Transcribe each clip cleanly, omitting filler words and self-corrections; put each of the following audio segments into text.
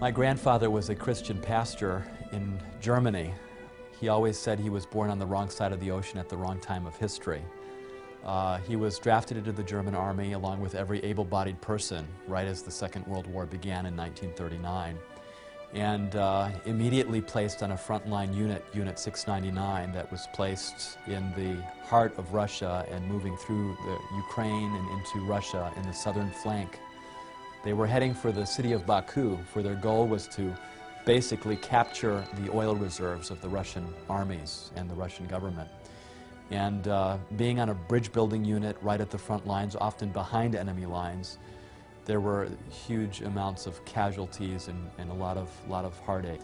My grandfather was a Christian pastor in Germany. He always said he was born on the wrong side of the ocean at the wrong time of history. He was drafted into the German army along with every able-bodied person right as the Second World War began in 1939, and immediately placed on a frontline unit, Unit 699, that was placed in the heart of Russia and moving through the Ukraine and into Russia in the southern flank. They were heading for the city of Baku, for their goal was to basically capture the oil reserves of the Russian armies and the Russian government. And being on a bridge building unit right at the front lines, often behind enemy lines, there were huge amounts of casualties and a lot of heartache.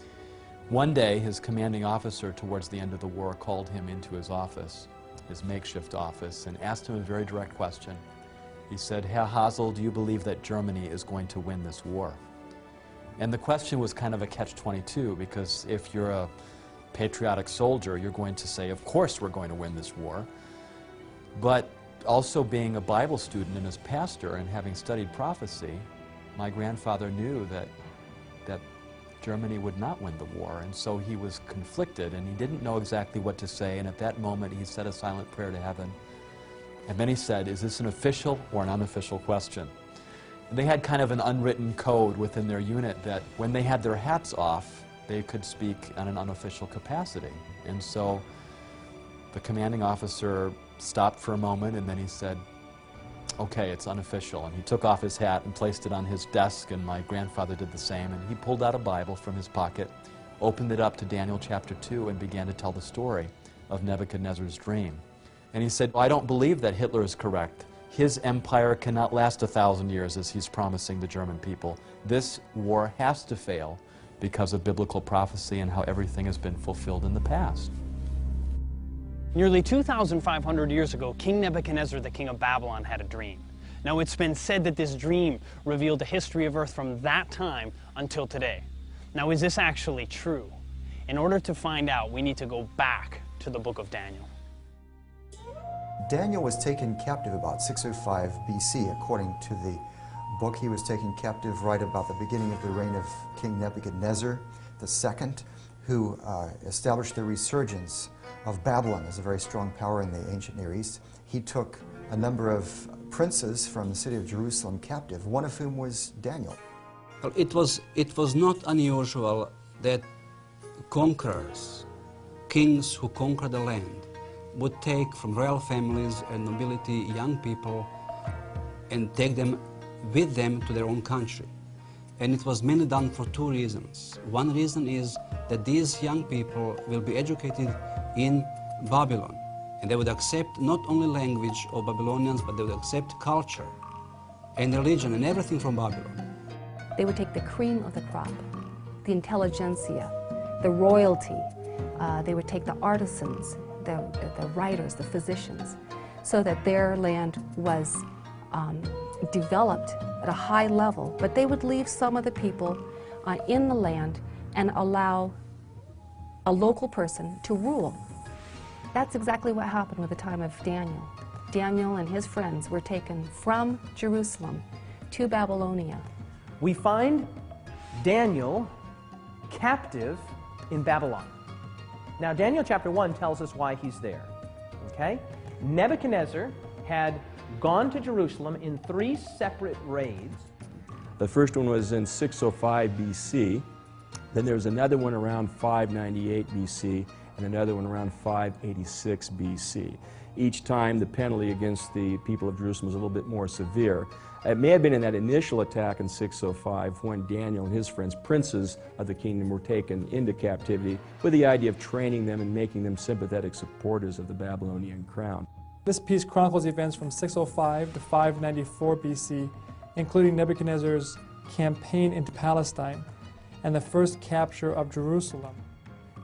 One day, his commanding officer towards the end of the war called him into his office, his makeshift office, and asked him a very direct question. He said, "Herr Hasel, do you believe that Germany is going to win this war?" And the question was kind of a catch-22, because if you're a patriotic soldier, you're going to say, of course we're going to win this war. But also being a Bible student and as pastor and having studied prophecy, my grandfather knew that Germany would not win the war, and so he was conflicted and he didn't know exactly what to say, and at that moment he said a silent prayer to heaven. And then he said, "Is this an official or an unofficial question?" And they had kind of an unwritten code within their unit that when they had their hats off, they could speak on an unofficial capacity. And so the commanding officer stopped for a moment and then he said, "Okay, it's unofficial." And he took off his hat and placed it on his desk, and my grandfather did the same, and he pulled out a Bible from his pocket, opened it up to Daniel chapter 2, and began to tell the story of Nebuchadnezzar's dream. And he said, "I don't believe that Hitler is correct. His empire cannot last 1,000 years as he's promising the German people. This war has to fail because of biblical prophecy and how everything has been fulfilled in the past." Nearly 2,500 years ago, King Nebuchadnezzar, the king of Babylon, had a dream. Now, it's been said that this dream revealed the history of Earth from that time until today. Now, is this actually true? In order to find out, we need to go back to the book of Daniel. Daniel was taken captive about 605 BC, according to the book. He was taken captive right about the beginning of the reign of King Nebuchadnezzar II, who established the resurgence of Babylon as a very strong power in the ancient Near East. He took a number of princes from the city of Jerusalem captive, one of whom was Daniel. Well, it was not unusual that conquerors, kings who conquered the land, would take from royal families and nobility young people and take them with them to their own country. And it was mainly done for two reasons. One reason is that these young people will be educated in Babylon, and they would accept not only language of Babylonians, but they would accept culture and religion and everything from Babylon. They would take the cream of the crop, the intelligentsia, the royalty. They would take the artisans, the writers, the physicians, so that their land was developed at a high level, but they would leave some of the people in the land and allow a local person to rule. That's exactly what happened with the time of Daniel. Daniel and his friends were taken from Jerusalem to Babylonia. We find Daniel captive in Babylon. Now, Daniel chapter 1 tells us why he's there, okay? Nebuchadnezzar had gone to Jerusalem in 3 separate raids. The first one was in 605 BC. Then there was another one around 598 BC and another one around 586 BC. Each time the penalty against the people of Jerusalem was a little bit more severe. It may have been in that initial attack in 605 when Daniel and his friends, princes of the kingdom, were taken into captivity with the idea of training them and making them sympathetic supporters of the Babylonian crown. This piece chronicles events from 605 to 594 BC, including Nebuchadnezzar's campaign into Palestine and the first capture of Jerusalem.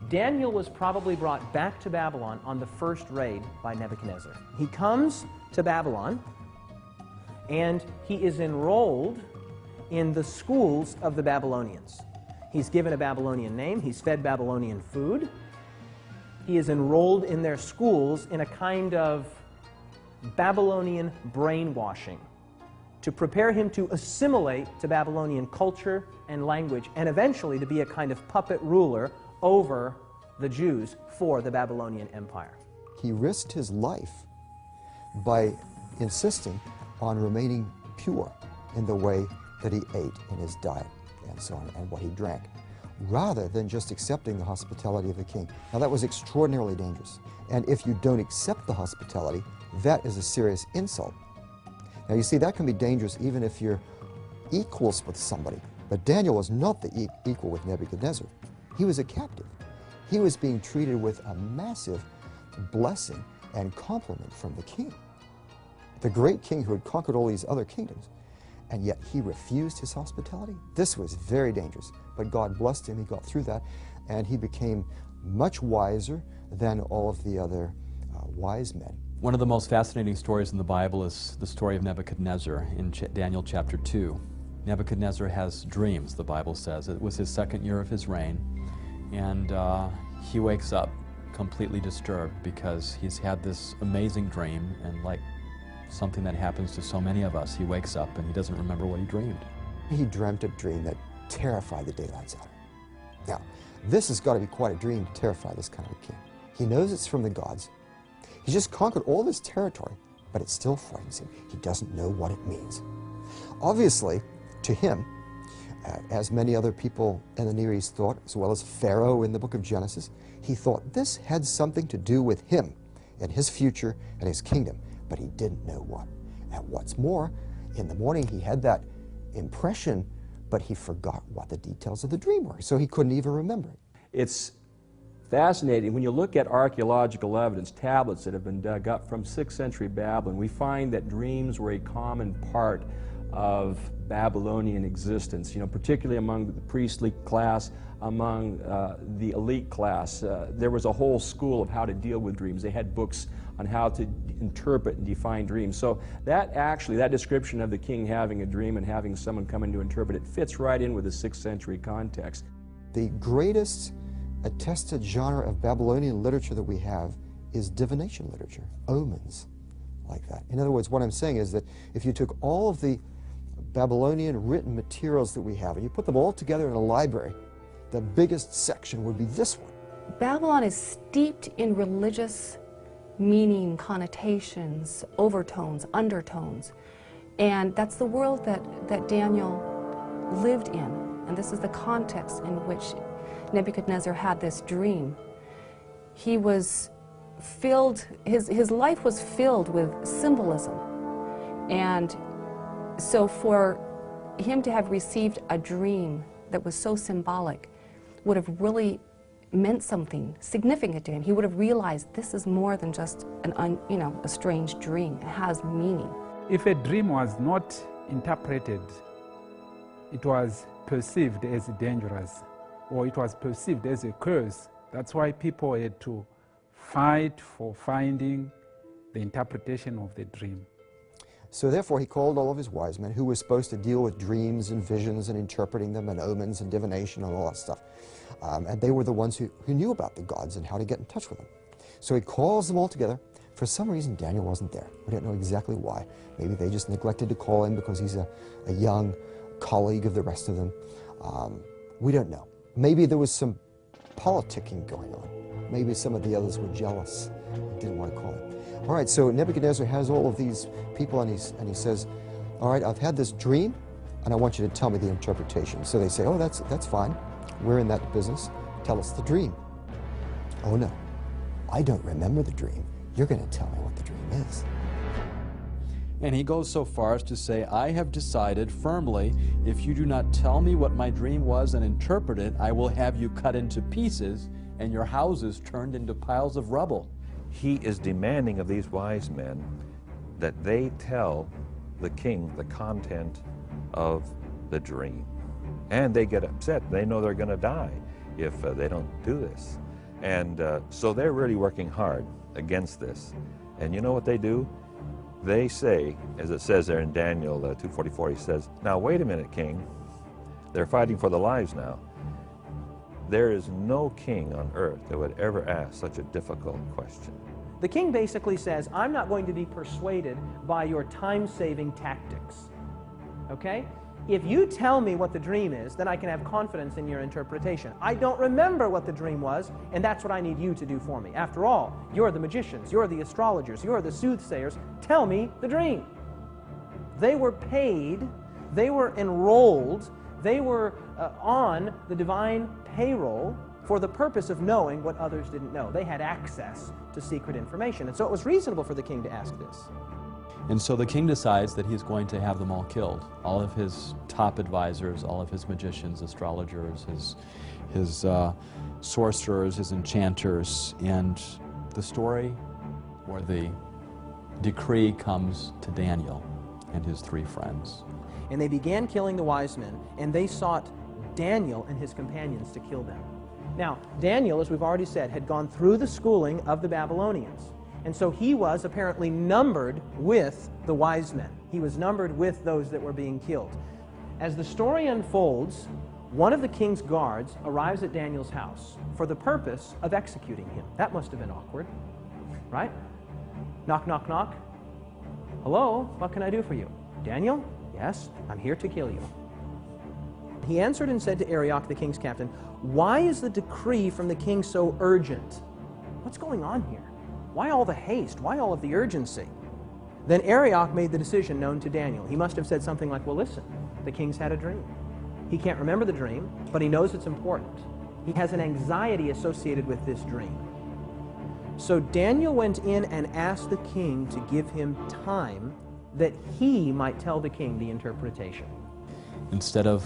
Daniel was probably brought back to Babylon on the first raid by Nebuchadnezzar. He comes to Babylon and he is enrolled in the schools of the Babylonians. He's given a Babylonian name, he's fed Babylonian food. He is enrolled in their schools in a kind of Babylonian brainwashing to prepare him to assimilate to Babylonian culture and language, and eventually to be a kind of puppet ruler over the Jews for the Babylonian Empire. He risked his life by insisting on remaining pure in the way that he ate, in his diet, and so on, and what he drank, rather than just accepting the hospitality of the king. Now that was extraordinarily dangerous, and if you don't accept the hospitality, that is a serious insult. Now you see, that can be dangerous even if you're equals with somebody, but Daniel was not the equal with Nebuchadnezzar. He was a captive. He was being treated with a massive blessing and compliment from the king, the great king who had conquered all these other kingdoms, and yet he refused his hospitality. This was very dangerous, but God blessed him. He got through that, and he became much wiser than all of the other wise men. One of the most fascinating stories in the Bible is the story of Nebuchadnezzar in Daniel chapter 2. Nebuchadnezzar has dreams, the Bible says. It was his second year of his reign, and he wakes up completely disturbed because he's had this amazing dream, and like something that happens to so many of us, he wakes up and he doesn't remember what he dreamed. He dreamt a dream that terrified the daylights out of him. Now, this has got to be quite a dream to terrify this kind of a king. He knows it's from the gods. He's just conquered all this territory, but it still frightens him. He doesn't know what it means. Obviously, to him, as many other people in the Near East thought, as well as Pharaoh in the book of Genesis, he thought this had something to do with him and his future and his kingdom, but he didn't know what. And what's more, in the morning he had that impression, but he forgot what the details of the dream were, so he couldn't even remember it. It's fascinating. When you look at archaeological evidence, tablets that have been dug up from 6th century Babylon, we find that dreams were a common part of Babylonian existence, you know, particularly among the priestly class, among the elite class. There was a whole school of how to deal with dreams. They had books on how to interpret and define dreams. So that description of the king having a dream and having someone come in to interpret it fits right in with the 6th century context. The greatest attested genre of Babylonian literature that we have is divination literature, omens, like that. In other words, what I'm saying is that if you took all of the Babylonian written materials that we have and you put them all together in a library, the biggest section would be this one. Babylon is steeped in religious meaning, connotations, overtones, undertones, and that's the world that Daniel lived in, and this is the context in which Nebuchadnezzar had this dream. He was filled, his life was filled with symbolism, and so for him to have received a dream that was so symbolic would have really meant something significant to him. He would have realized this is more than just a strange dream. It has meaning. If a dream was not interpreted, it was perceived as dangerous, or it was perceived as a curse. That's why people had to fight for finding the interpretation of the dream. So therefore he called all of his wise men who were supposed to deal with dreams and visions and interpreting them and omens and divination and all that stuff. And they were the ones who knew about the gods and how to get in touch with them. So he calls them all together. For some reason Daniel wasn't there. We don't know exactly why. Maybe they just neglected to call him because he's a young colleague of the rest of them. We don't know. Maybe there was some politicking going on. Maybe some of the others were jealous and didn't want to call him. All right, so Nebuchadnezzar has all of these people, and he says, all right, I've had this dream, and I want you to tell me the interpretation. So they say, oh, that's fine. We're in that business. Tell us the dream. Oh, no, I don't remember the dream. You're going to tell me what the dream is. And he goes so far as to say, I have decided firmly, if you do not tell me what my dream was and interpret it, I will have you cut into pieces and your houses turned into piles of rubble. He is demanding of these wise men that they tell the king the content of the dream. And they get upset. They know they're going to die if they don't do this. And so they're really working hard against this. And you know what they do? They say, as it says there in Daniel 2:44, he says, now wait a minute, king. They're fighting for their lives now. There is no king on earth that would ever ask such a difficult question. The king basically says, I'm not going to be persuaded by your time-saving tactics. Okay? If you tell me what the dream is, then I can have confidence in your interpretation. I don't remember what the dream was, and that's what I need you to do for me. After all, you're the magicians, you're the astrologers, you're the soothsayers. Tell me the dream. They were paid, they were enrolled, they were on the divine payroll for the purpose of knowing what others didn't know. They had access to secret information, and so it was reasonable for the king to ask this. And so the king decides that he's going to have them all killed. All of his top advisors, all of his magicians, astrologers, his sorcerers, his enchanters, and the story or the decree comes to Daniel and his 3 friends. And they began killing the wise men, and they sought Daniel and his companions to kill them. Now, Daniel, as we've already said, had gone through the schooling of the Babylonians. And so he was apparently numbered with the wise men. He was numbered with those that were being killed. As the story unfolds, one of the king's guards arrives at Daniel's house for the purpose of executing him. That must have been awkward, right? Knock, knock, knock. Hello, what can I do for you? Daniel? Yes, I'm here to kill you. He answered and said to Arioch, the king's captain, "Why is the decree from the king so urgent?" What's going on here? Why all the haste? Why all of the urgency? Then Arioch made the decision known to Daniel. He must have said something like, well, listen, the king's had a dream. He can't remember the dream, but he knows it's important. He has an anxiety associated with this dream. So Daniel went in and asked the king to give him time that he might tell the king the interpretation. Instead of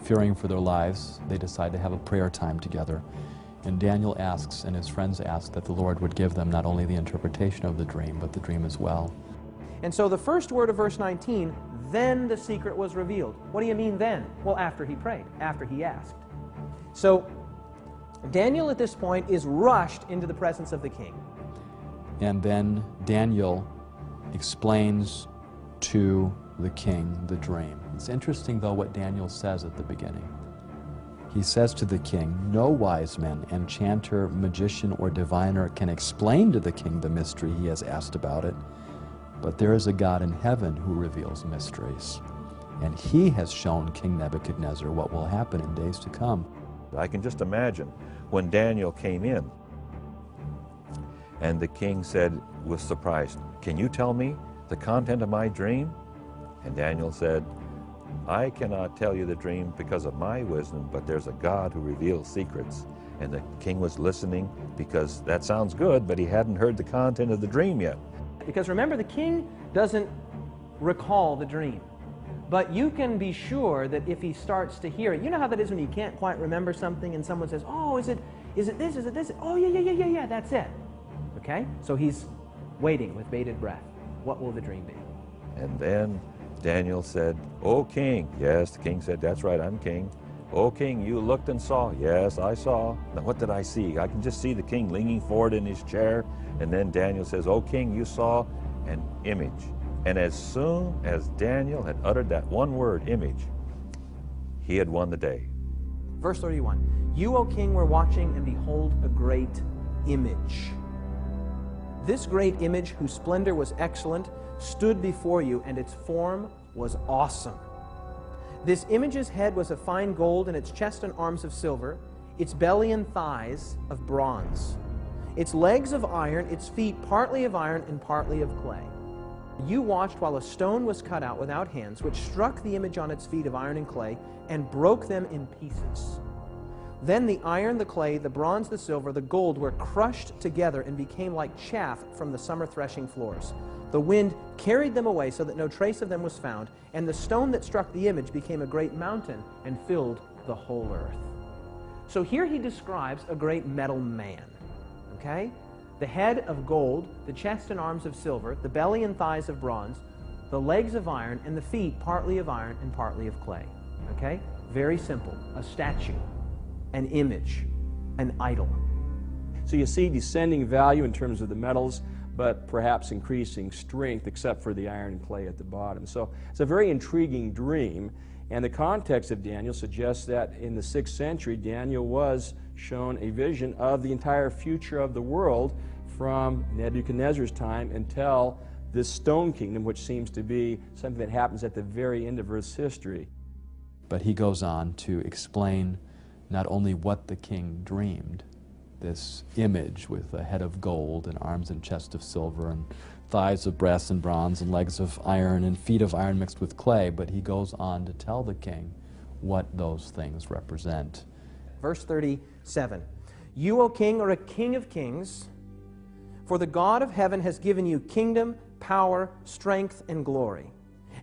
fearing for their lives, they decide to have a prayer time together. And Daniel asks, and his friends ask, that the Lord would give them not only the interpretation of the dream, but the dream as well. And so the first word of verse 19, then the secret was revealed. What do you mean then? Well, after he prayed, after he asked. So Daniel at this point is rushed into the presence of the king. And then Daniel explains to the king the dream. It's interesting, though, what Daniel says at the beginning. He says to the king, "No wise man, enchanter, magician, or diviner can explain to the king the mystery he has asked about it, but there is a God in heaven who reveals mysteries, and he has shown King Nebuchadnezzar what will happen in days to come." I can just imagine when Daniel came in and the king said, was surprised, "Can you tell me the content of my dream?" And Daniel said, "I cannot tell you the dream because of my wisdom, but there's a God who reveals secrets." And the king was listening because that sounds good, but he hadn't heard the content of the dream yet. Because remember, the king doesn't recall the dream. But you can be sure that if he starts to hear it, you know how that is when you can't quite remember something and someone says, "Oh, is it this, is it this?" "Oh, yeah, that's it." Okay? So he's waiting with bated breath. What will the dream be? And then Daniel said, "O king." Yes, the king said, "That's right, I'm king." "O king, you looked and saw." "Yes, I saw." "Now what did I see?" I can just see the king leaning forward in his chair. And then Daniel says, "O king, you saw an image." And as soon as Daniel had uttered that one word, image, he had won the day. Verse 31, "You, O king, were watching, and behold, a great image. This great image, whose splendor was excellent, stood before you, and its form was awesome. This image's head was of fine gold, and its chest and arms of silver, its belly and thighs of bronze, its legs of iron, its feet partly of iron and partly of clay. You watched while a stone was cut out without hands, which struck the image on its feet of iron and clay, and broke them in pieces. Then the iron, the clay, the bronze, the silver, the gold were crushed together and became like chaff from the summer threshing floors. The wind carried them away so that no trace of them was found, and the stone that struck the image became a great mountain and filled the whole earth." So here he describes a great metal man, okay? The head of gold, the chest and arms of silver, the belly and thighs of bronze, the legs of iron, and the feet partly of iron and partly of clay, okay? Very simple. A statue, an image, an idol. So you see descending value in terms of the metals, but perhaps increasing strength except for the iron and clay at the bottom. So it's a very intriguing dream, and the context of Daniel suggests that in the 6th century, Daniel was shown a vision of the entire future of the world from Nebuchadnezzar's time until this stone kingdom, which seems to be something that happens at the very end of Earth's history. But he goes on to explain not only what the king dreamed, this image with a head of gold and arms and chest of silver and thighs of brass and bronze and legs of iron and feet of iron mixed with clay, but he goes on to tell the king what those things represent. Verse 37, "You, O king, are a king of kings, for the God of heaven has given you kingdom, power, strength, and glory.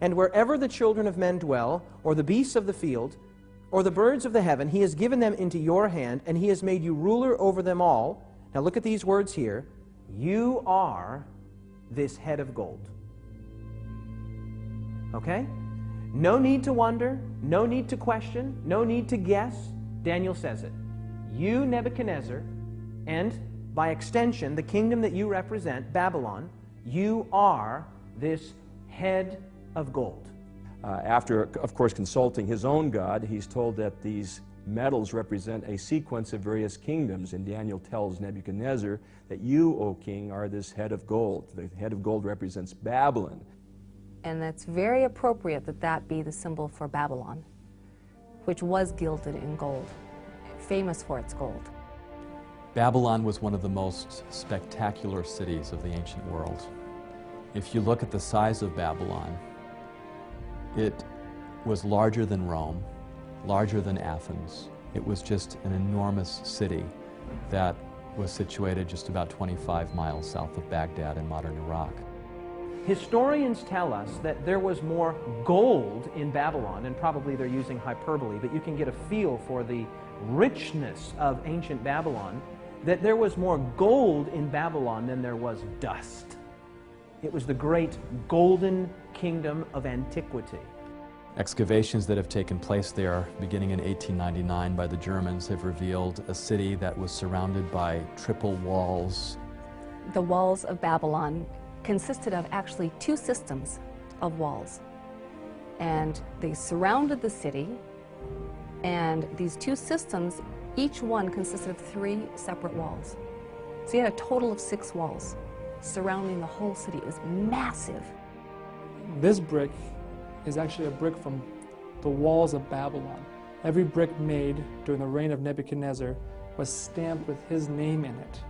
And wherever the children of men dwell, or the beasts of the field, or the birds of the heaven, he has given them into your hand, and he has made you ruler over them all." Now look at these words here. "You are this head of gold." Okay? No need to wonder, no need to question, no need to guess. Daniel says it. You, Nebuchadnezzar, and by extension, the kingdom that you represent, Babylon, you are this head of gold. After, of course, consulting his own God, he's told that these metals represent a sequence of various kingdoms, and Daniel tells Nebuchadnezzar that you, O king, are this head of gold. The head of gold represents Babylon. And it's very appropriate that that be the symbol for Babylon, which was gilded in gold, famous for its gold. Babylon was one of the most spectacular cities of the ancient world. If you look at the size of Babylon, it was larger than Rome, larger than Athens. It was just an enormous city that was situated just about 25 miles south of Baghdad in modern Iraq. Historians tell us that there was more gold in Babylon, and probably they're using hyperbole, but you can get a feel for the richness of ancient Babylon, that there was more gold in Babylon than there was dust. It was the great golden kingdom of antiquity. Excavations that have taken place there beginning in 1899 by the Germans have revealed a city that was surrounded by triple walls. The walls of Babylon consisted of actually two systems of walls. And they surrounded the city, and these two systems, each one consisted of 3 separate walls. So you had a total of 6 walls surrounding the whole city. It was massive. This brick is actually a brick from the walls of Babylon. Every brick made during the reign of Nebuchadnezzar was stamped with his name in it.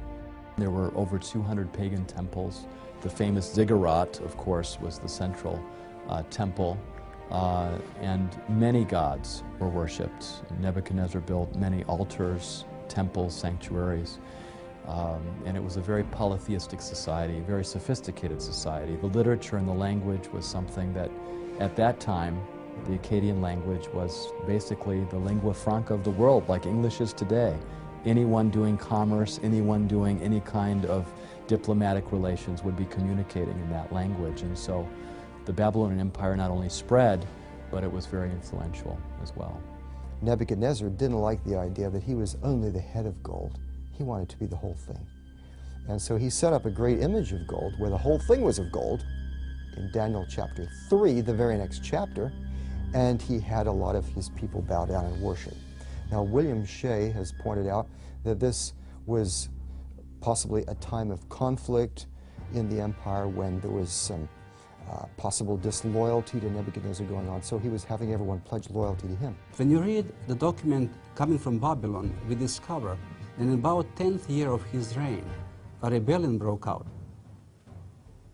There were over 200 pagan temples. The famous ziggurat, of course, was the central temple, and many gods were worshipped. Nebuchadnezzar built many altars, temples, sanctuaries, and it was a very polytheistic society, a very sophisticated society. The literature and the language was something that, at that time, the Akkadian language was basically the lingua franca of the world, like English is today. Anyone doing commerce, anyone doing any kind of diplomatic relations would be communicating in that language. And so the Babylonian Empire not only spread, but it was very influential as well. Nebuchadnezzar didn't like the idea that he was only the head of gold. He wanted to be the whole thing. And so he set up a great image of gold where the whole thing was of gold in Daniel chapter 3, the very next chapter, and he had a lot of his people bow down and worship. Now, William Shea has pointed out that this was possibly a time of conflict in the empire when there was some possible disloyalty to Nebuchadnezzar going on, so he was having everyone pledge loyalty to him. When you read the document coming from Babylon, we discover that in about 10th year of his reign, a rebellion broke out.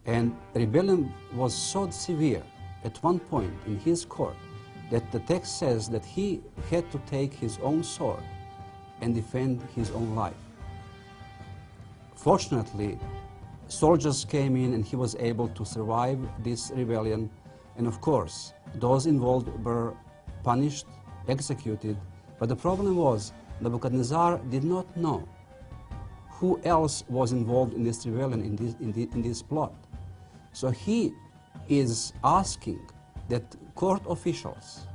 And rebellion was so severe at one point in his court that the text says that he had to take his own sword and defend his own life. Fortunately, soldiers came in and he was able to survive this rebellion, and of course those involved were punished, executed, but the problem was Nebuchadnezzar did not know who else was involved in this rebellion, in this plot. So he is asking that court officials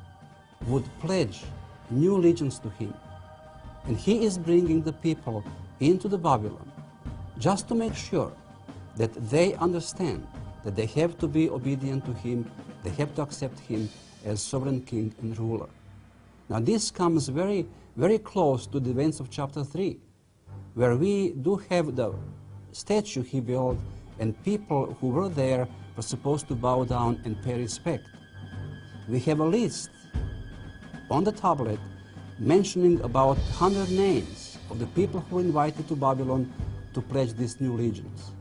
would pledge new allegiance to him, and he is bringing the people into the Babylon just to make sure that they understand that they have to be obedient to him, they have to accept him as sovereign king and ruler. Now this comes very, very close to the events of chapter 3, where we do have the statue he built and people who were there were supposed to bow down and pay respect. We have a list on the tablet mentioning about 100 names of the people who were invited to Babylon to pledge these new allegiance.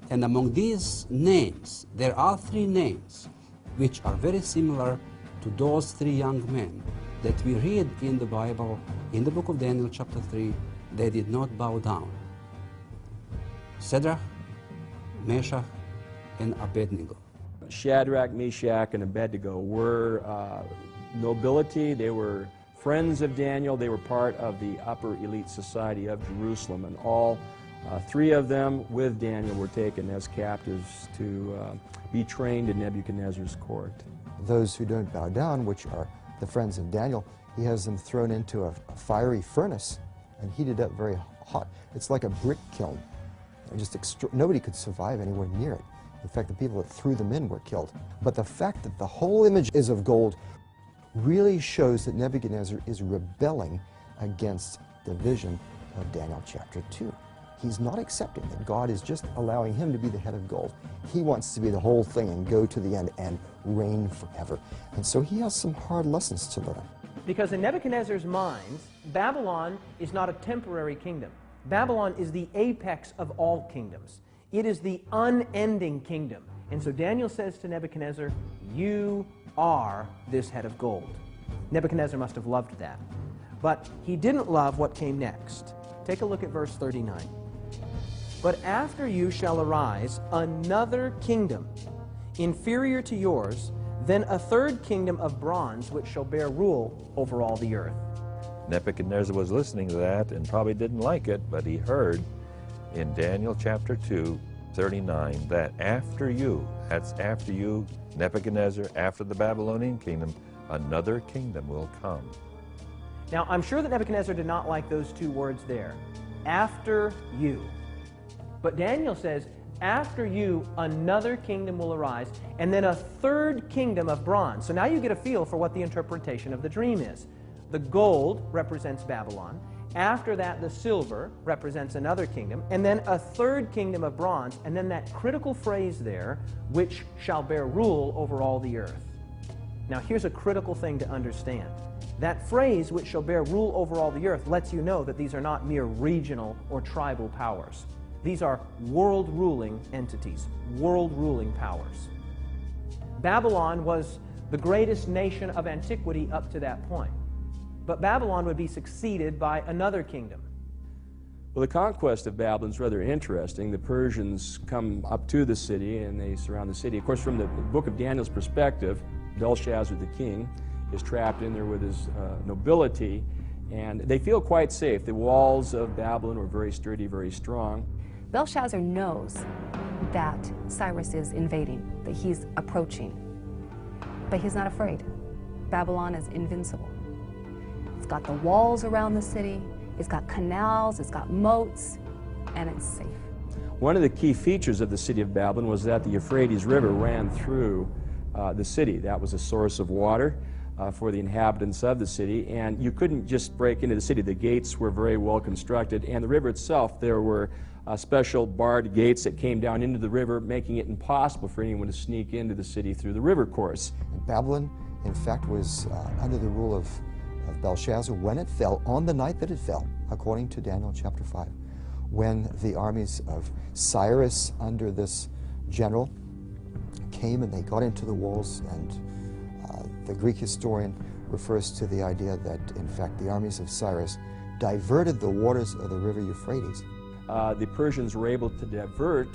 And among these names, there are 3 names which are very similar to those 3 young men that we read in the Bible, in the book of Daniel chapter 3, they did not bow down. Shadrach, Meshach, and Abednego. Shadrach, Meshach, and Abednego were nobility. They were friends of Daniel. They were part of the upper elite society of Jerusalem, and all 3 of them with Daniel were taken as captives to be trained in Nebuchadnezzar's court. Those who don't bow down, which are the friends of Daniel, he has them thrown into a fiery furnace and heated up very hot. It's like a brick kiln. Nobody could survive anywhere near it. In fact, the people that threw them in were killed. But the fact that the whole image is of gold really shows that Nebuchadnezzar is rebelling against the vision of Daniel chapter 2. He's not accepting that God is just allowing him to be the head of gold. He wants to be the whole thing and go to the end and reign forever. And so he has some hard lessons to learn. Because in Nebuchadnezzar's mind, Babylon is not a temporary kingdom. Babylon is the apex of all kingdoms. It is the unending kingdom. And so Daniel says to Nebuchadnezzar, "You are this head of gold." Nebuchadnezzar must have loved that. But he didn't love what came next. Take a look at verse 39. "But after you shall arise another kingdom, inferior to yours, then a third kingdom of bronze, which shall bear rule over all the earth." Nebuchadnezzar was listening to that and probably didn't like it, but he heard in Daniel chapter 2, 39, that after you, that's after you, Nebuchadnezzar, after the Babylonian kingdom, another kingdom will come. Now, I'm sure that Nebuchadnezzar did not like those 2 words there, after you. But Daniel says, after you, another kingdom will arise, and then a third kingdom of bronze. So now you get a feel for what the interpretation of the dream is. The gold represents Babylon. After that, the silver represents another kingdom, and then a third kingdom of bronze, and then that critical phrase there, which shall bear rule over all the earth. Now, here's a critical thing to understand. That phrase, which shall bear rule over all the earth, lets you know that these are not mere regional or tribal powers. These are world-ruling entities, world-ruling powers. Babylon was the greatest nation of antiquity up to that point. But Babylon would be succeeded by another kingdom. Well, the conquest of Babylon is rather interesting. The Persians come up to the city and they surround the city. Of course, from the book of Daniel's perspective, Belshazzar the king is trapped in there with his nobility, and they feel quite safe. The walls of Babylon were very sturdy, very strong. Belshazzar knows that Cyrus is invading, that he's approaching, but he's not afraid. Babylon is invincible. It's got the walls around the city, it's got canals, it's got moats, and it's safe. One of the key features of the city of Babylon was that the Euphrates River ran through the city. That was a source of water for the inhabitants of the city, and you couldn't just break into the city. The gates were very well constructed, and the river itself, there were special barred gates that came down into the river, making it impossible for anyone to sneak into the city through the river course. Babylon, in fact, was under the rule of Belshazzar when it fell, on the night that it fell, according to Daniel chapter 5, when the armies of Cyrus under this general came and they got into the walls, and the Greek historian refers to the idea that, in fact, the armies of Cyrus diverted the waters of the river Euphrates. The Persians were able to divert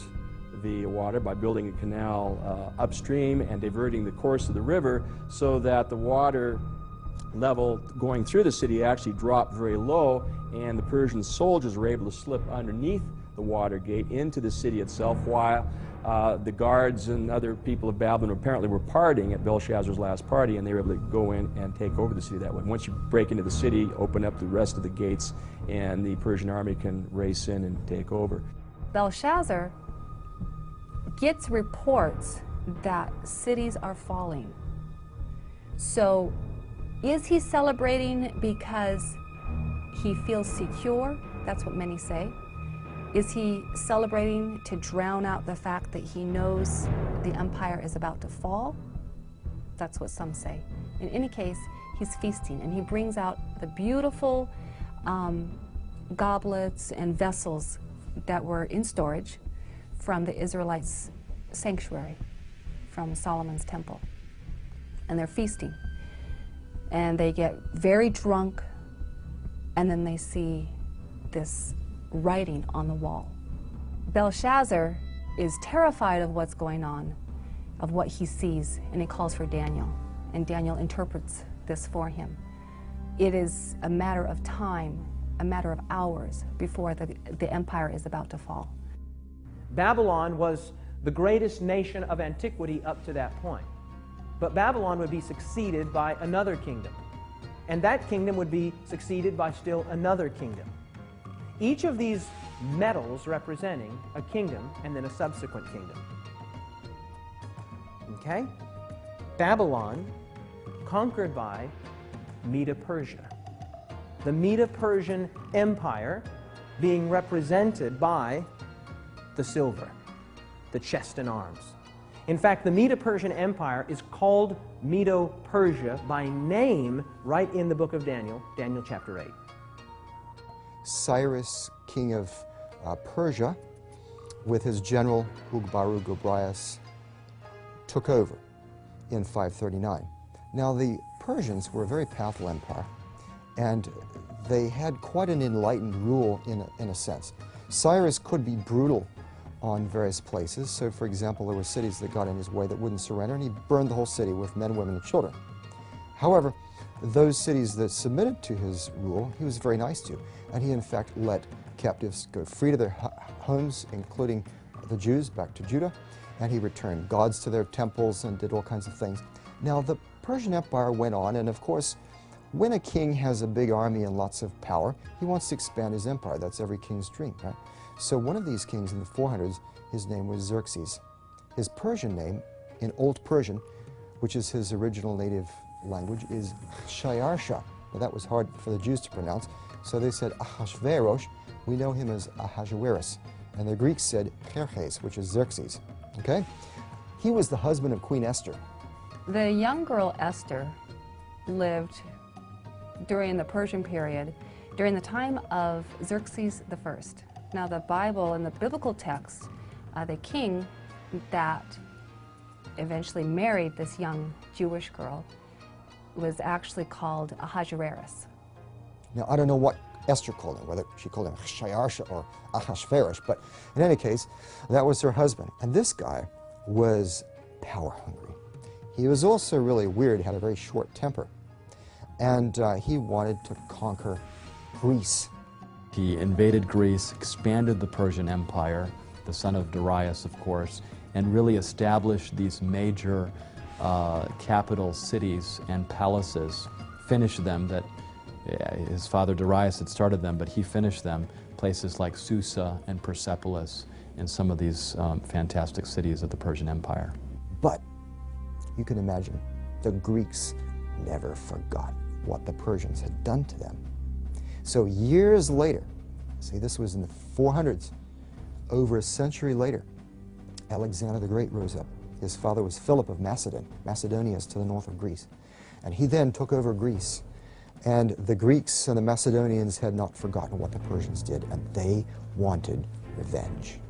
the water by building a canal upstream and diverting the course of the river so that the water level going through the city actually dropped very low, and the Persian soldiers were able to slip underneath the water gate into the city itself, while the guards and other people of Babylon apparently were partying at Belshazzar's last party, and they were able to go in and take over the city that way. Once you break into the city, open up the rest of the gates, and the Persian army can race in and take over. Belshazzar gets reports that cities are falling. So is he celebrating because he feels secure? That's what many say. Is he celebrating to drown out the fact that he knows the empire is about to fall? That's what some say. In any case, he's feasting, and he brings out the beautiful goblets and vessels that were in storage from the Israelites' sanctuary, from Solomon's temple. And they're feasting. And they get very drunk, and then they see this writing on the wall. Belshazzar is terrified of what's going on, of what he sees, and he calls for Daniel, and Daniel interprets this for him. It is a matter of time, a matter of hours before the empire is about to fall. Babylon was the greatest nation of antiquity up to that point. But Babylon would be succeeded by another kingdom, and that kingdom would be succeeded by still another kingdom. Each of these medals representing a kingdom and then a subsequent kingdom. Okay? Babylon conquered by Medo-Persia. The Medo-Persian Empire being represented by the silver, the chest and arms. In fact, the Medo-Persian Empire is called Medo-Persia by name right in the book of Daniel, Daniel chapter 8. Cyrus, king of Persia, with his general Ugbaru-Gobryas, took over in 539. Now, the Persians were a very powerful empire, and they had quite an enlightened rule in a sense. Cyrus could be brutal on various places. So, for example, there were cities that got in his way that wouldn't surrender, and he burned the whole city with men, women, and children. However, those cities that submitted to his rule, he was very nice to, and he in fact let captives go free to their homes, including the Jews, back to Judah, and he returned gods to their temples and did all kinds of things. Now, the Persian Empire went on, and of course, when a king has a big army and lots of power, he wants to expand his empire. That's every king's dream, right? So one of these kings in the 400s, his name was Xerxes. His Persian name, in Old Persian, which is his original native language, is Shayarsha. Well, that was hard for the Jews to pronounce, so they said Ahasuerus. We know him as Ahasuerus. And the Greeks said Xerxes, which is Xerxes. Okay? He was the husband of Queen Esther. The young girl Esther lived during the Persian period, during the time of Xerxes I. Now, the Bible and the biblical text, the king that eventually married this young Jewish girl was actually called Ahasuerus. Now, I don't know what Esther called him, whether she called him Shayarsha or Ahasuerus, but in any case, that was her husband. And this guy was power hungry. He was also really weird, had a very short temper, and he wanted to conquer Greece. He invaded Greece, expanded the Persian Empire, the son of Darius, of course, and really established these major capital cities and palaces, finished them that his father Darius had started them, but he finished them, places like Susa and Persepolis and some of these fantastic cities of the Persian Empire. But you can imagine the Greeks never forgot what the Persians had done to them. So years later, see, this was in the 400s, over a century later, Alexander the Great rose up. His father was Philip of Macedon. Macedonia is to the north of Greece. And he then took over Greece. And the Greeks and the Macedonians had not forgotten what the Persians did, and they wanted revenge.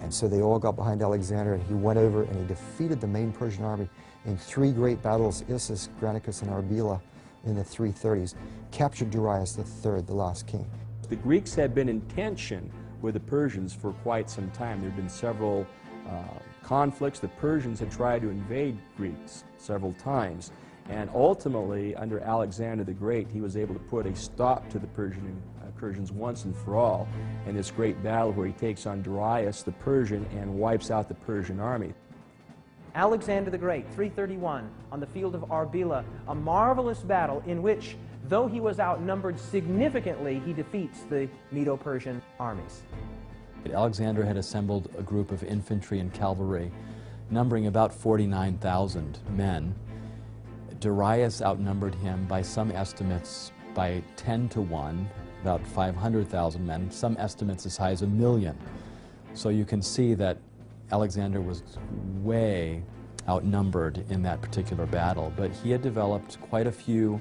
And so they all got behind Alexander, and he went over and he defeated the main Persian army in 3 great battles, Issus, Granicus, and Arbela, in the 330s, captured Darius III, the last king. The Greeks had been in tension with the Persians for quite some time. There had been several conflicts. The Persians had tried to invade Greece several times. And ultimately, under Alexander the Great, he was able to put a stop to the Persians once and for all in this great battle where he takes on Darius the Persian and wipes out the Persian army. Alexander the Great, 331, on the field of Arbela, a marvelous battle in which, though he was outnumbered significantly, he defeats the Medo-Persian armies. Alexander had assembled a group of infantry and cavalry, numbering about 49,000 men. Darius outnumbered him by some estimates by 10 to 1, about 500,000 men, some estimates as high as 1 million. So you can see that Alexander was way outnumbered in that particular battle, but he had developed quite a few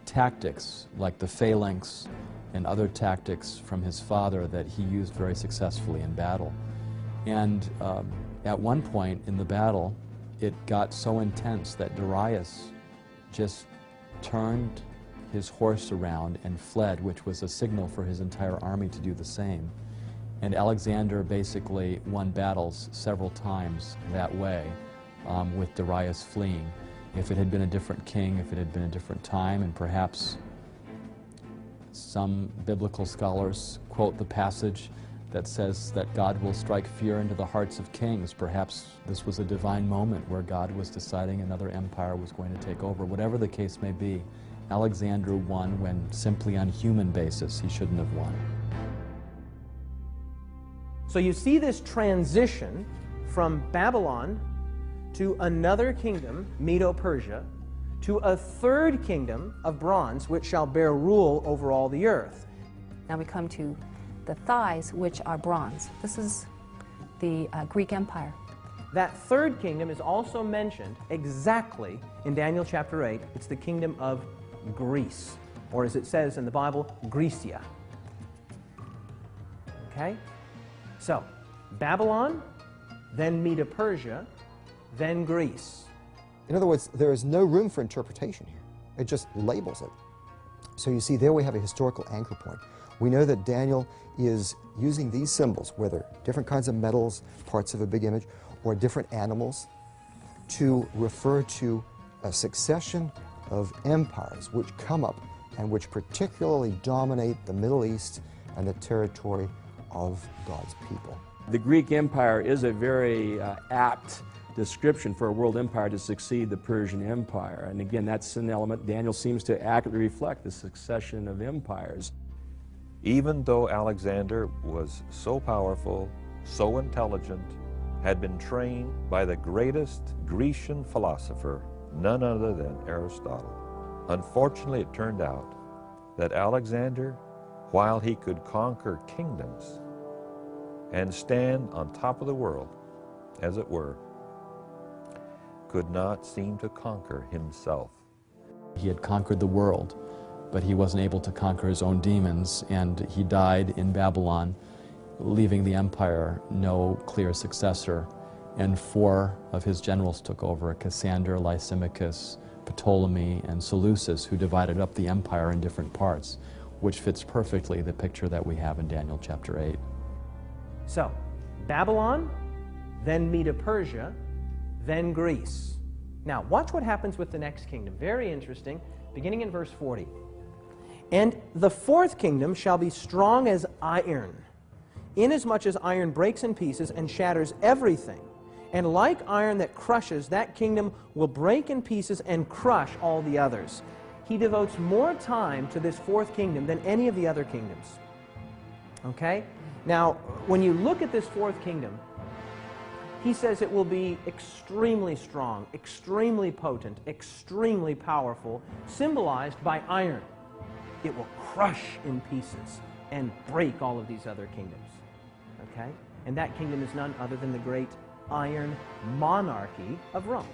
tactics, like the phalanx and other tactics from his father that he used very successfully in battle. And at one point in the battle, it got so intense that Darius just turned his horse around and fled, which was a signal for his entire army to do the same. And Alexander basically won battles several times that way, with Darius fleeing. If it had been a different king, if it had been a different time, and perhaps some biblical scholars quote the passage that says that God will strike fear into the hearts of kings. Perhaps this was a divine moment where God was deciding another empire was going to take over. Whatever the case may be, Alexander won when simply on human basis he shouldn't have won. So you see this transition from Babylon to another kingdom, Medo-Persia, to a third kingdom of bronze, which shall bear rule over all the earth. Now we come to the thighs, which are bronze. This is the Greek Empire. That third kingdom is also mentioned exactly in Daniel chapter 8. It's the kingdom of Greece, or as it says in the Bible, Grecia. Okay? So, Babylon, then Medo-Persia, then Greece. In other words, there is no room for interpretation here. It just labels it. So you see, there we have a historical anchor point. We know that Daniel is using these symbols, whether different kinds of metals, parts of a big image, or different animals, to refer to a succession of empires which come up and which particularly dominate the Middle East and the territory of God's people. The Greek Empire is a very apt description for a world empire to succeed the Persian Empire. And again, that's an element Daniel seems to accurately reflect, the succession of empires. Even though Alexander was so powerful, so intelligent, had been trained by the greatest Grecian philosopher, none other than Aristotle. Unfortunately, it turned out that Alexander, while he could conquer kingdoms and stand on top of the world, as it were, could not seem to conquer himself. He had conquered the world, but he wasn't able to conquer his own demons, and he died in Babylon, leaving the empire no clear successor. And 4 of his generals took over: Cassander, Lysimachus, Ptolemy, and Seleucus, who divided up the empire in different parts, which fits perfectly the picture that we have in Daniel chapter 8. So, Babylon, then Medo-Persia, then Greece. Now, watch what happens with the next kingdom. Very interesting, beginning in verse 40. And the fourth kingdom shall be strong as iron, inasmuch as iron breaks in pieces and shatters everything. And like iron that crushes, that kingdom will break in pieces and crush all the others. He devotes more time to this fourth kingdom than any of the other kingdoms. Okay? Now, when you look at this fourth kingdom, he says it will be extremely strong, extremely potent, extremely powerful, symbolized by iron. It will crush in pieces and break all of these other kingdoms. Okay? And that kingdom is none other than the great iron monarchy of Rome.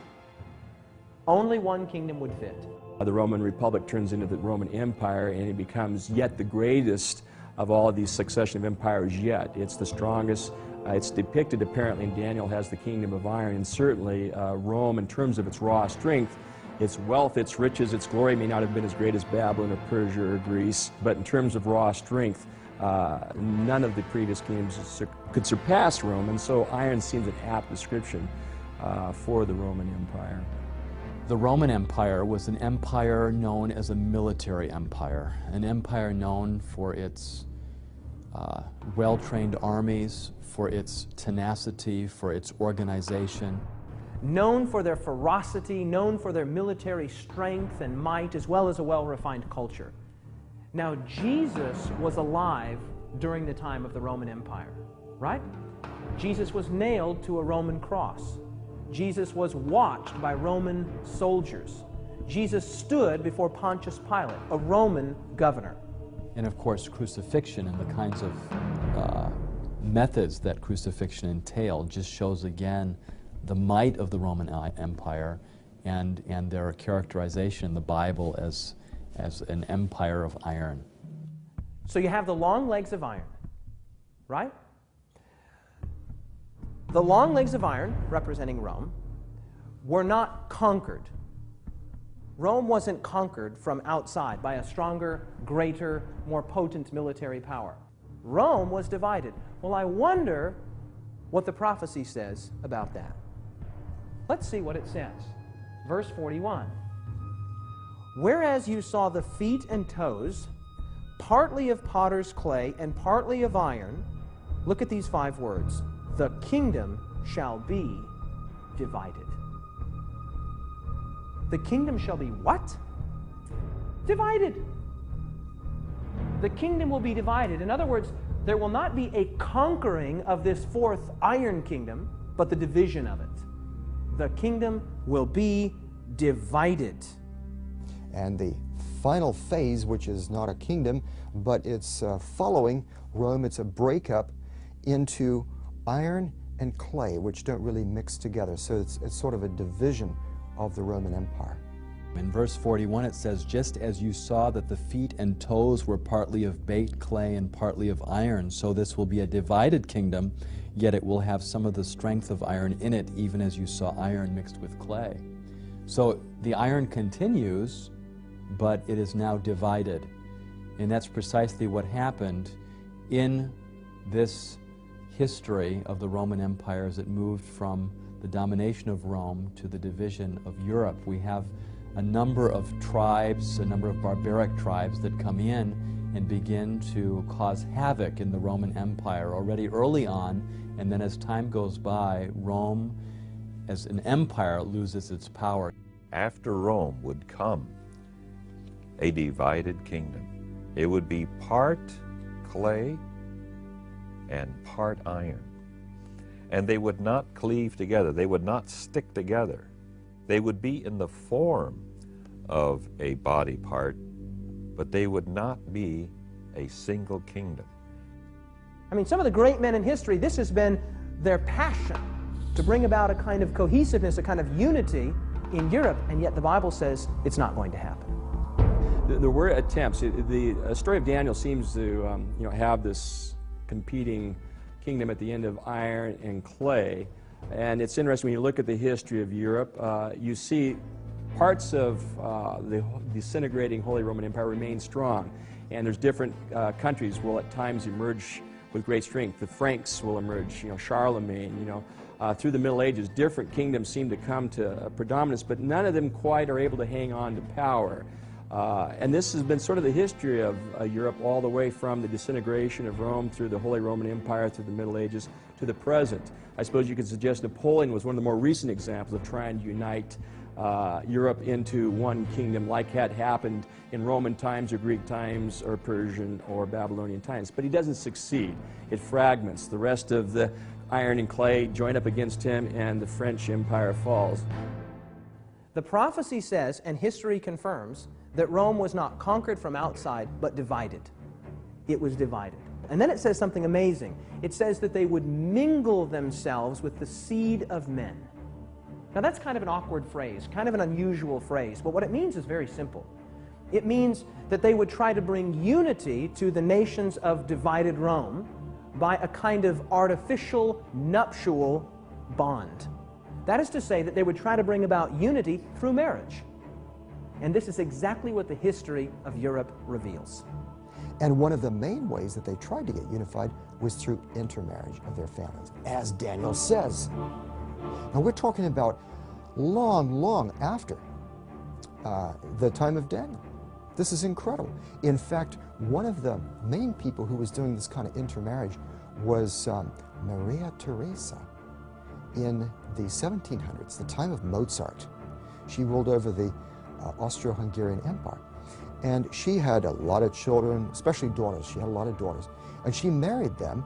Only one kingdom would fit. The Roman Republic turns into the Roman Empire, and it becomes yet the greatest of all of these succession of empires yet. It's the strongest. It's depicted apparently in Daniel as the kingdom of iron, and certainly Rome, in terms of its raw strength, its wealth, its riches, its glory may not have been as great as Babylon or Persia or Greece, but in terms of raw strength, none of the previous kingdoms could surpass Rome, and so iron seems an apt description for the Roman Empire. The Roman Empire was an empire known as a military empire, an empire known for its well-trained armies, for its tenacity, for its organization. Known for their ferocity, known for their military strength and might, as well as a well-refined culture. Now, Jesus was alive during the time of the Roman Empire, right? Jesus was nailed to a Roman cross. Jesus was watched by Roman soldiers. Jesus stood before Pontius Pilate, a Roman governor. And of course, crucifixion and the kinds of methods that crucifixion entailed just shows again the might of the Roman Empire and their characterization in the Bible as an empire of iron. So you have the long legs of iron, right? The long legs of iron, representing Rome, were not conquered. Rome wasn't conquered from outside by a stronger, greater, more potent military power. Rome was divided. Well, I wonder what the prophecy says about that. Let's see what it says. Verse 41. Whereas you saw the feet and toes, partly of potter's clay and partly of iron, look at these 5 words. The kingdom shall be divided. The kingdom shall be what? Divided. The kingdom will be divided. In other words, there will not be a conquering of this 4th iron kingdom, but the division of it. The kingdom will be divided. And the final phase, which is not a kingdom, but it's following Rome, it's a breakup into iron and clay, which don't really mix together. So it's sort of a division of the Roman Empire. In verse 41 it says, just as you saw that the feet and toes were partly of baked clay and partly of iron, so this will be a divided kingdom, yet it will have some of the strength of iron in it, even as you saw iron mixed with clay. So the iron continues, but it is now divided. And that's precisely what happened in this history of the Roman Empire as it moved from the domination of Rome to the division of Europe. We have a number of tribes, a number of barbaric tribes that come in and begin to cause havoc in the Roman Empire already early on, and then as time goes by, Rome as an empire loses its power. After Rome would come a divided kingdom. It would be part clay and part iron. And they would not cleave together. They would not stick together. They would be in the form of a body part, but they would not be a single kingdom. I mean, some of the great men in history, this has been their passion, to bring about a kind of cohesiveness, a kind of unity in Europe, and yet the Bible says it's not going to happen. There were attempts. The story of Daniel seems to have this competing kingdom at the end of iron and clay. And it's interesting when you look at the history of Europe, you see parts of the disintegrating Holy Roman Empire remain strong. And there's different countries will at times emerge with great strength. The Franks will emerge, Charlemagne, through the Middle Ages, different kingdoms seem to come to predominance, but none of them quite are able to hang on to power. And this has been sort of the history of Europe all the way from the disintegration of Rome through the Holy Roman Empire, through the Middle Ages, to the present. I suppose you could suggest Napoleon was one of the more recent examples of trying to unite Europe into one kingdom, like had happened in Roman times or Greek times or Persian or Babylonian times. But he doesn't succeed. It fragments. The rest of the iron and clay join up against him, and the French Empire falls. The prophecy says, and history confirms, that Rome was not conquered from outside, but divided. It was divided. And then it says something amazing. It says that they would mingle themselves with the seed of men. Now that's kind of an awkward phrase, kind of an unusual phrase, but what it means is very simple. It means that they would try to bring unity to the nations of divided Rome by a kind of artificial nuptial bond. That is to say that they would try to bring about unity through marriage. And this is exactly what the history of Europe reveals. And one of the main ways that they tried to get unified was through intermarriage of their families, as Daniel says. Now we're talking about long after the time of Daniel. This is incredible. In fact, one of the main people who was doing this kind of intermarriage was Maria Theresa in the 1700s, the time of Mozart. She ruled over the Austro-Hungarian Empire. And she had a lot of children, especially daughters. She had a lot of daughters. And she married them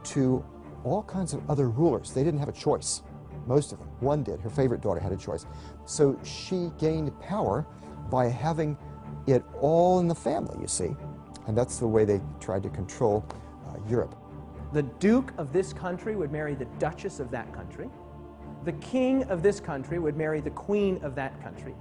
to all kinds of other rulers. They didn't have a choice, most of them. One did. Her favorite daughter had a choice. So she gained power by having it all in the family, you see. And that's the way they tried to control Europe. The Duke of this country would marry the Duchess of that country. The King of this country would marry the Queen of that country.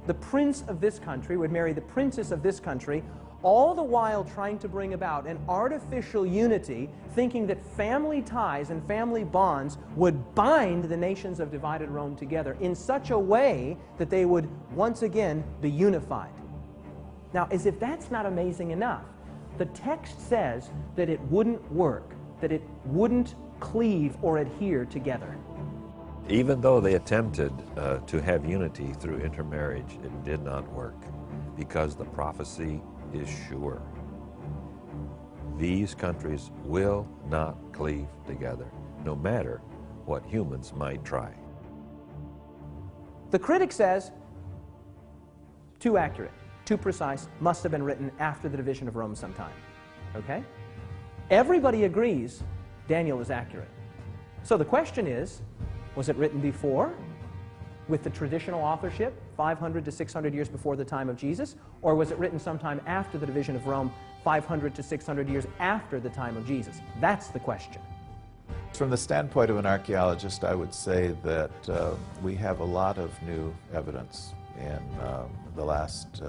The Prince of this country would marry the Princess of this country, all the while trying to bring about an artificial unity, thinking that family ties and family bonds would bind the nations of divided Rome together in such a way that they would once again be unified. Now, as if that's not amazing enough, the text says that it wouldn't work, that it wouldn't cleave or adhere together. Even though they attempted to have unity through intermarriage, it did not work because the prophecy is sure. These countries will not cleave together, no matter what humans might try. The critic says, too accurate, too precise, must have been written after the division of Rome sometime. Okay? Everybody agrees Daniel is accurate. So the question is, was it written before, with the traditional authorship, 500 to 600 years before the time of Jesus, or was it written sometime after the division of Rome, 500 to 600 years after the time of Jesus? That's the question. From the standpoint of an archaeologist, I would say that we have a lot of new evidence in the last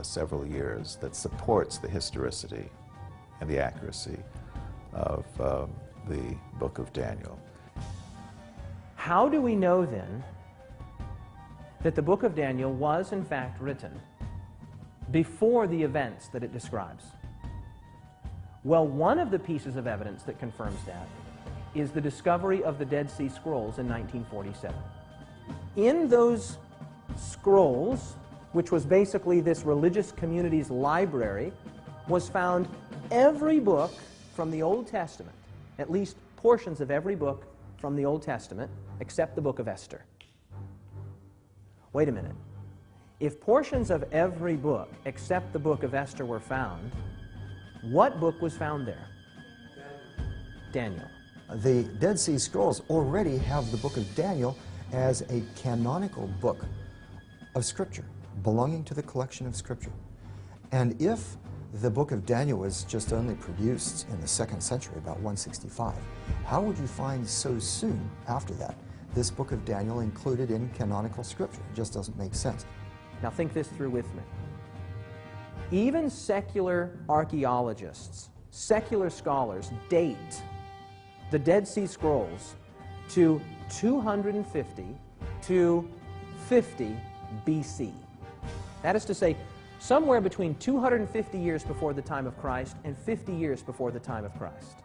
several years that supports the historicity and the accuracy of the book of Daniel. How do we know then that the book of Daniel was in fact written before the events that it describes? Well, one of the pieces of evidence that confirms that is the discovery of the Dead Sea Scrolls in 1947. In those scrolls, which was basically this religious community's library, was found every book from the Old Testament, at least portions of every book from the Old Testament, except the book of Esther. Wait a minute. If portions of every book except the book of Esther were found, what book was found there? Daniel. The Dead Sea Scrolls already have the book of Daniel as a canonical book of Scripture, belonging to the collection of Scripture. And if the book of Daniel was just only produced in the 2nd century, about 165, how would you find so soon after that this book of Daniel included in canonical Scripture? It just doesn't make sense. Now think this through with me. Even secular archaeologists, secular scholars date the Dead Sea Scrolls to 250 to 50 BC. That is to say, somewhere between 250 years before the time of Christ and 50 years before the time of Christ.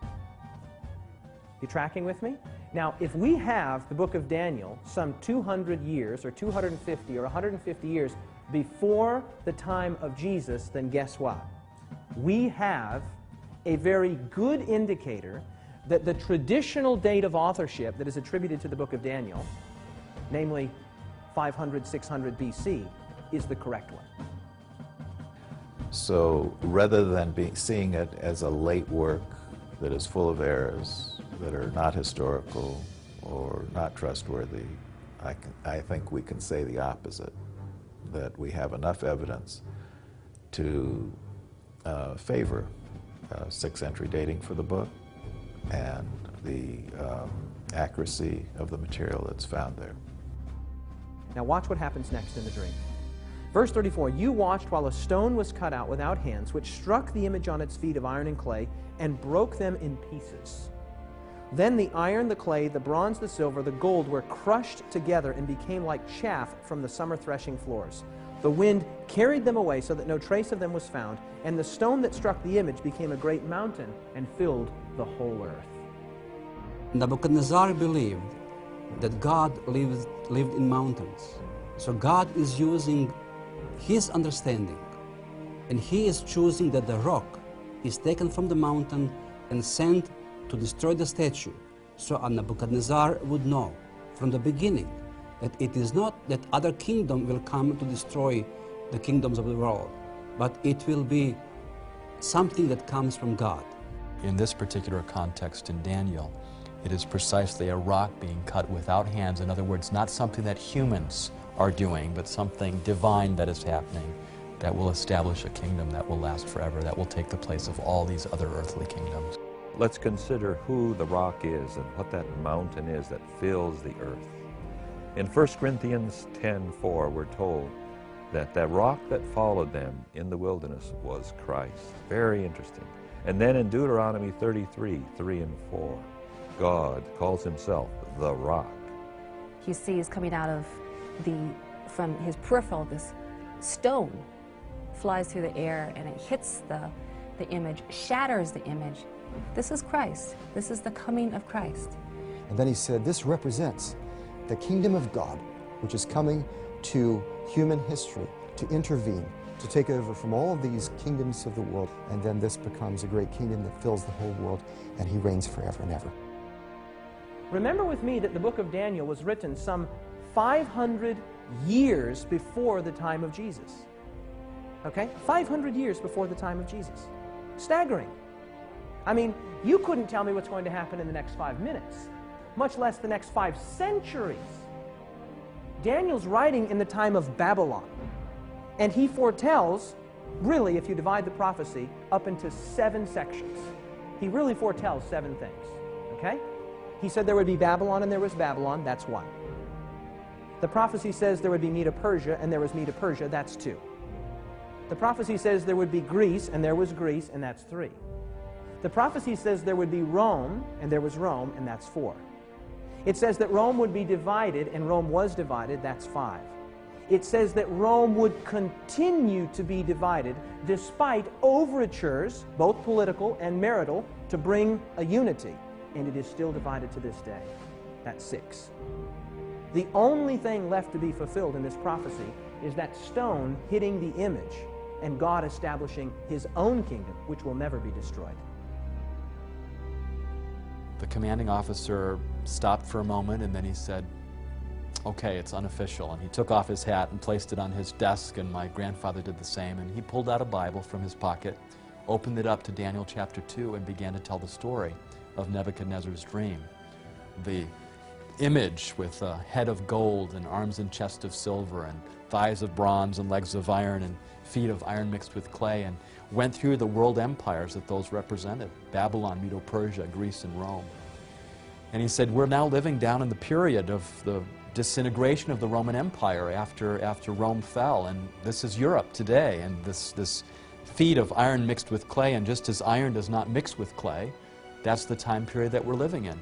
You tracking with me? Now, if we have the book of Daniel some 200 years or 250 or 150 years before the time of Jesus, then guess what? We have a very good indicator that the traditional date of authorship that is attributed to the book of Daniel, namely 500, 600 BC, is the correct one. So rather than seeing it as a late work that is full of errors, that are not historical or not trustworthy, I think we can say the opposite, that we have enough evidence to favor 6th century dating for the book and the accuracy of the material that's found there. Now watch what happens next in the dream. Verse 34, you watched while a stone was cut out without hands, which struck the image on its feet of iron and clay and broke them in pieces. Then the iron, the clay, the bronze, the silver, the gold were crushed together and became like chaff from the summer threshing floors. The wind carried them away so that no trace of them was found, and the stone that struck the image became a great mountain and filled the whole earth. Nebuchadnezzar believed that God lived in mountains. So God is using his understanding, and he is choosing that the rock is taken from the mountain and sent to destroy the statue. So Nebuchadnezzar would know from the beginning that it is not that other kingdom will come to destroy the kingdoms of the world, but it will be something that comes from God. In this particular context in Daniel, it is precisely a rock being cut without hands. In other words, not something that humans are doing, but something divine that is happening that will establish a kingdom that will last forever, that will take the place of all these other earthly kingdoms. Let's consider who the rock is and what that mountain is that fills the earth. In 1 Corinthians 10:4, we're told that the rock that followed them in the wilderness was Christ. Very interesting. And then in Deuteronomy 33:3 and 4, God calls himself the rock. He sees coming out of from his peripheral, this stone flies through the air and it hits the image, shatters the image. This is Christ. This is the coming of Christ. And then he said, this represents the kingdom of God, which is coming to human history, to intervene, to take over from all of these kingdoms of the world. And then this becomes a great kingdom that fills the whole world, and he reigns forever and ever. Remember with me that the book of Daniel was written some 500 years before the time of Jesus. Okay? 500 years before the time of Jesus. Staggering. I mean, you couldn't tell me what's going to happen in the next 5 minutes, much less the next 5 centuries. Daniel's writing in the time of Babylon, and he foretells, really, if you divide the prophecy up into 7 sections, he really foretells 7 things. Okay? He said there would be Babylon and there was Babylon, that's 1. The prophecy says there would be Medo-Persia and there was Medo-Persia, that's 2. The prophecy says there would be Greece and there was Greece, and that's 3. The prophecy says there would be Rome and there was Rome, and that's 4. It says that Rome would be divided, and Rome was divided, that's 5. It says that Rome would continue to be divided despite overtures, both political and marital, to bring a unity, and it is still divided to this day. That's 6. The only thing left to be fulfilled in this prophecy is that stone hitting the image and God establishing his own kingdom, which will never be destroyed. The commanding officer stopped for a moment, and then he said, okay, it's unofficial. And he took off his hat and placed it on his desk, and my grandfather did the same. And he pulled out a Bible from his pocket, opened it up to Daniel chapter 2, and began to tell the story of Nebuchadnezzar's dream. The image with a head of gold and arms and chest of silver and thighs of bronze and legs of iron and feet of iron mixed with clay, and went through the world empires that those represented: Babylon, Medo-Persia, Greece, and Rome. And he said, we're now living down in the period of the disintegration of the Roman Empire after Rome fell, and this is Europe today, and this feet of iron mixed with clay, and just as iron does not mix with clay, that's the time period that we're living in.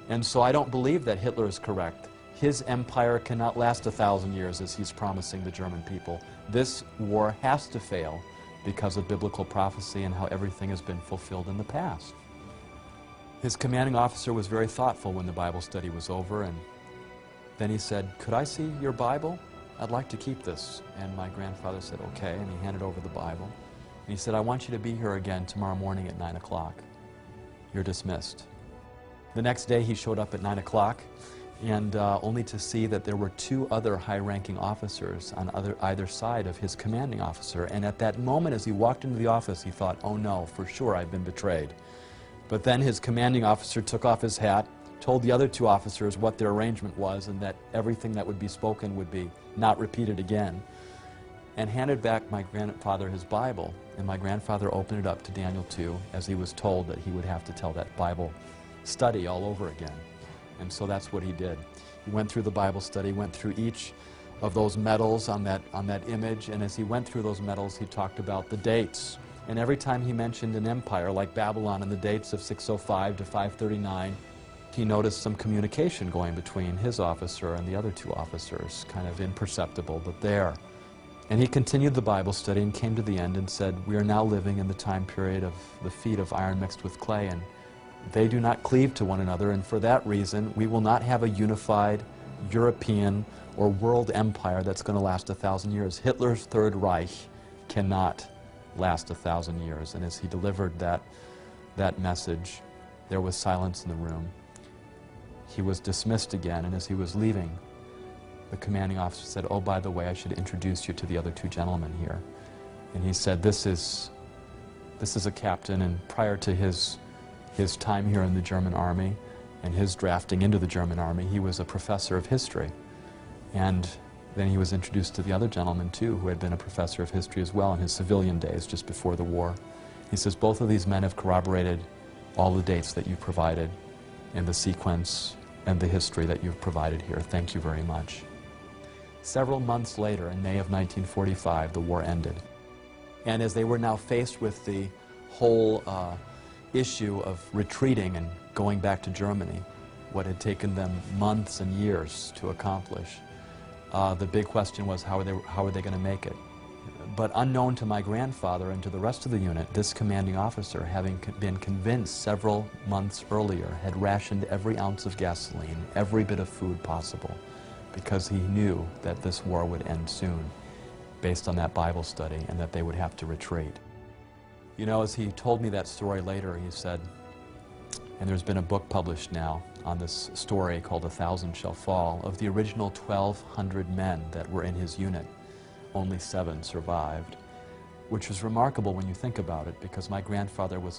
And so I don't believe that Hitler is correct. His empire cannot last 1,000 years as he's promising the German people. This war has to fail because of biblical prophecy and how everything has been fulfilled in the past. His commanding officer was very thoughtful when the Bible study was over, and then he said, could I see your Bible? I'd like to keep this. And my grandfather said, okay, and he handed over the Bible. And he said, I want you to be here again tomorrow morning at 9 o'clock. You're dismissed. The next day he showed up at 9 o'clock, and only to see that there were 2 other high-ranking officers on either side of his commanding officer. And at that moment, as he walked into the office, he thought, oh no, for sure I've been betrayed. But then his commanding officer took off his hat, told the other 2 officers what their arrangement was, and that everything that would be spoken would be not repeated again, and handed back my grandfather his Bible. And my grandfather opened it up to Daniel 2, as he was told that he would have to tell that Bible study all over again. And so that's what he did. He went through the Bible study, went through each of those medals on that image, and as he went through those medals, he talked about the dates. And every time he mentioned an empire like Babylon and the dates of 605 to 539, he noticed some communication going between his officer and the other 2 officers, kind of imperceptible, but there. And he continued the Bible study and came to the end and said, we are now living in the time period of the feet of iron mixed with clay, and they do not cleave to one another, and for that reason, we will not have a unified European or world empire that's going to last 1,000 years. Hitler's Third Reich cannot last 1,000 years. And as he delivered that message, there was silence in the room. He was dismissed again, and as he was leaving, the commanding officer said, oh, by the way, I should introduce you to the other 2 gentlemen here. And he said, this is a captain, and prior to his time here in the German army and his drafting into the German army, he was a professor of history. And Then he was introduced to the other gentleman, too, who had been a professor of history as well in his civilian days, just before the war. He says, both of these men have corroborated all the dates that you've provided and the sequence and the history that you've provided here. Thank you very much. Several months later, in May of 1945, the war ended. And as they were now faced with the whole issue of retreating and going back to Germany, what had taken them months and years to accomplish, the big question was how are they going to make it? But unknown to my grandfather and to the rest of the unit, this commanding officer, having been convinced several months earlier, had rationed every ounce of gasoline, every bit of food possible, because he knew that this war would end soon, based on that Bible study, and that they would have to retreat. You know, as he told me that story later, he said, and there's been a book published now on this story called 1,000 Shall Fall, of the original 1,200 men that were in his unit, only 7 survived, which was remarkable when you think about it, because my grandfather was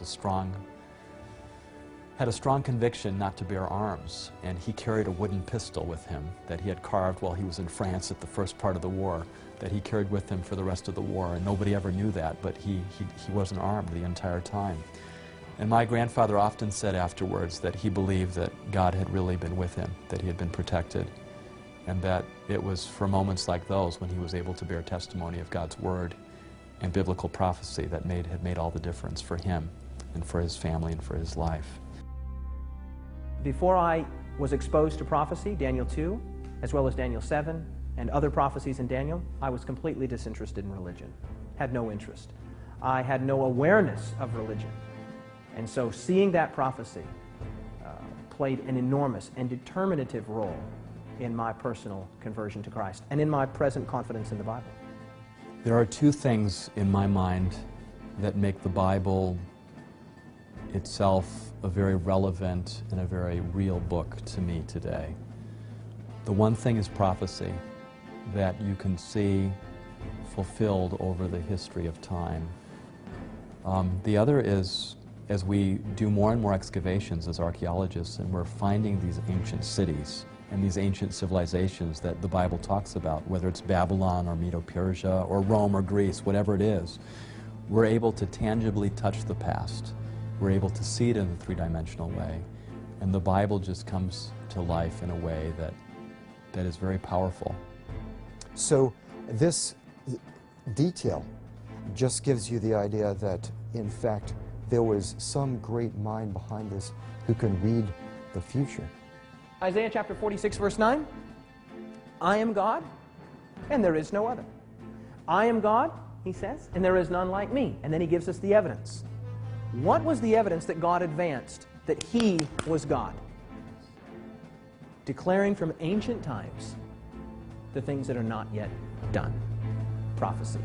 had a strong conviction not to bear arms, and he carried a wooden pistol with him that he had carved while he was in France at the first part of the war, that he carried with him for the rest of the war, and nobody ever knew that, but he wasn't armed the entire time. And my grandfather often said afterwards that he believed that God had really been with him, that he had been protected, and that it was for moments like those when he was able to bear testimony of God's Word and biblical prophecy that had made all the difference for him and for his family and for his life. Before I was exposed to prophecy, Daniel 2, as well as Daniel 7, and other prophecies in Daniel, I was completely disinterested in religion, had no interest. I had no awareness of religion. And so seeing that prophecy played an enormous and determinative role in my personal conversion to Christ and in my present confidence in the Bible. There are 2 things in my mind that make the Bible itself a very relevant and a very real book to me today. The one thing is prophecy that you can see fulfilled over the history of time. The other is, as we do more and more excavations as archaeologists, and we're finding these ancient cities and these ancient civilizations that the Bible talks about, whether it's Babylon or Medo-Persia or Rome or Greece, whatever it is, we're able to tangibly touch the past. We're able to see it in a 3-dimensional way. And the Bible just comes to life in a way that is very powerful. So this detail just gives you the idea that, in fact, there was some great mind behind this who can read the future. Isaiah chapter 46, verse 9, I am God, and there is no other. I am God, he says, and there is none like me. And then he gives us the evidence. What was the evidence that God advanced that he was God? Declaring from ancient times the things that are not yet done. Prophecy.